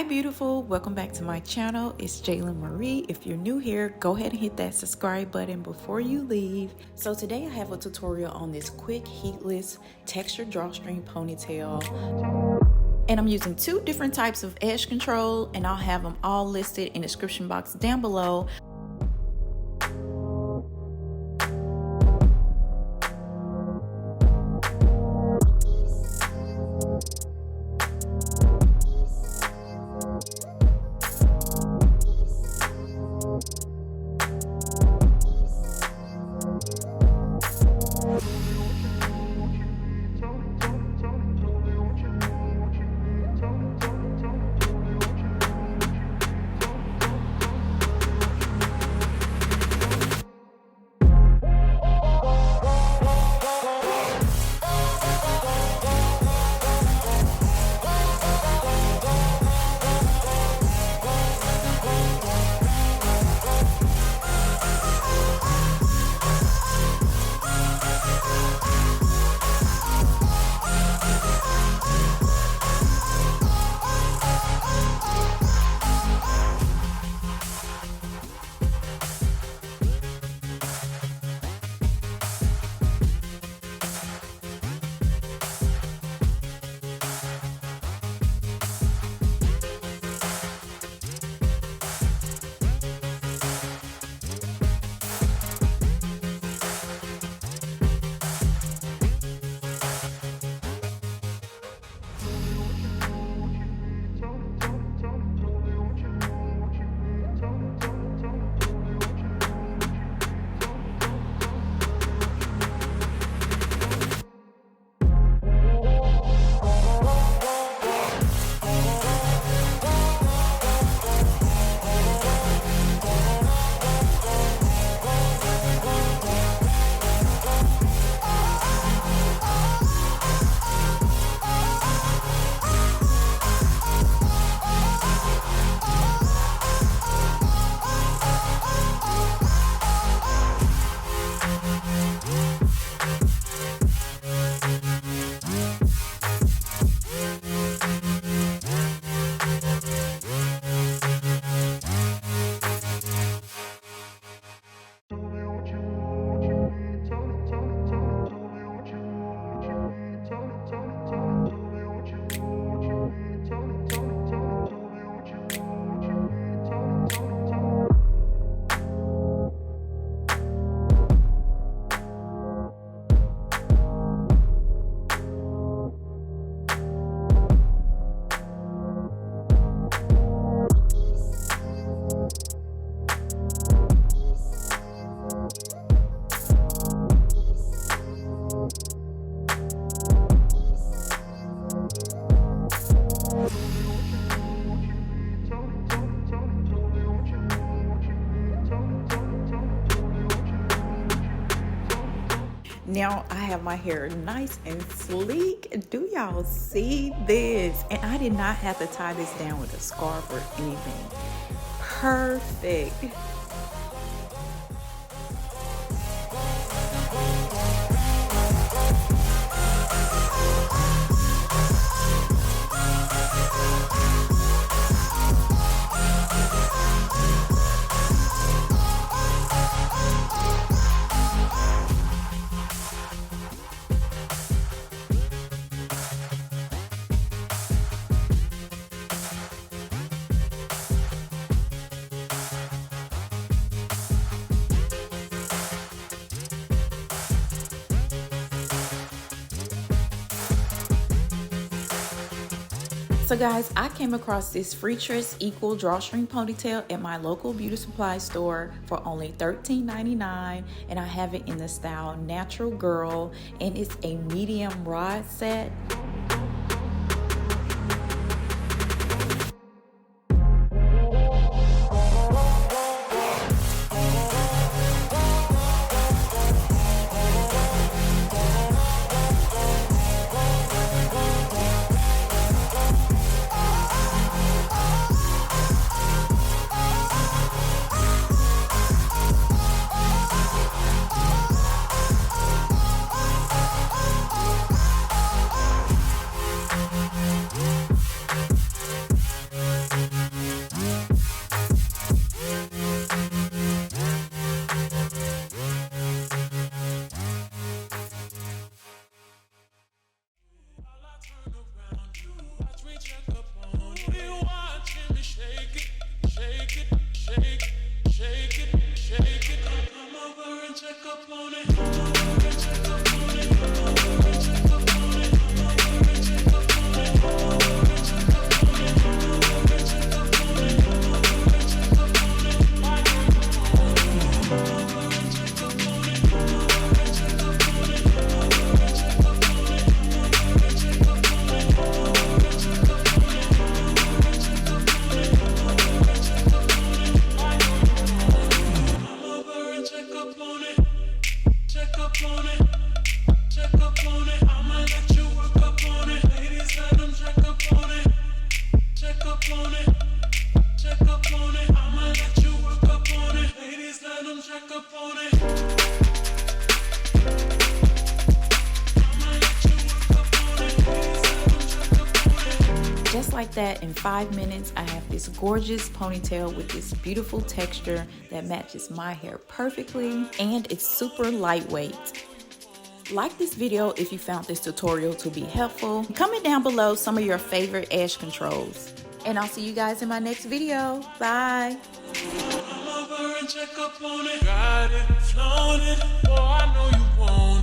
Hi beautiful, welcome back to my channel. It's Jalen Marie. If you're new here, go ahead and hit that subscribe button before you leave. So today I have a tutorial on this quick heatless textured drawstring ponytail. And I'm using two different types of edge control, and I'll have them all listed in the description box down below. Now I have my hair nice and sleek. Do y'all see this? And I did not have to tie this down with a scarf or anything. Perfect. So guys, I came across this FreeTress equal drawstring ponytail at my local beauty supply store for only $13.99, and I have it in the style Natural Girl, and it's a medium rod set. check up on it, check up on it, check up on it. I'ma let you work up on it. Ladies, let them check up on it, check up on it, check up on it. I'ma let you work up on it. Ladies, let them check up on it. Just like that, in 5 minutes, I have this gorgeous ponytail with this beautiful texture that matches my hair perfectly, and it's super lightweight. Like this video if you found this tutorial to be helpful. Comment down below some of your favorite edge controls. And I'll see you guys in my next video. Bye. Come over and check up on it. Got it, flown it. Oh, I know you want it.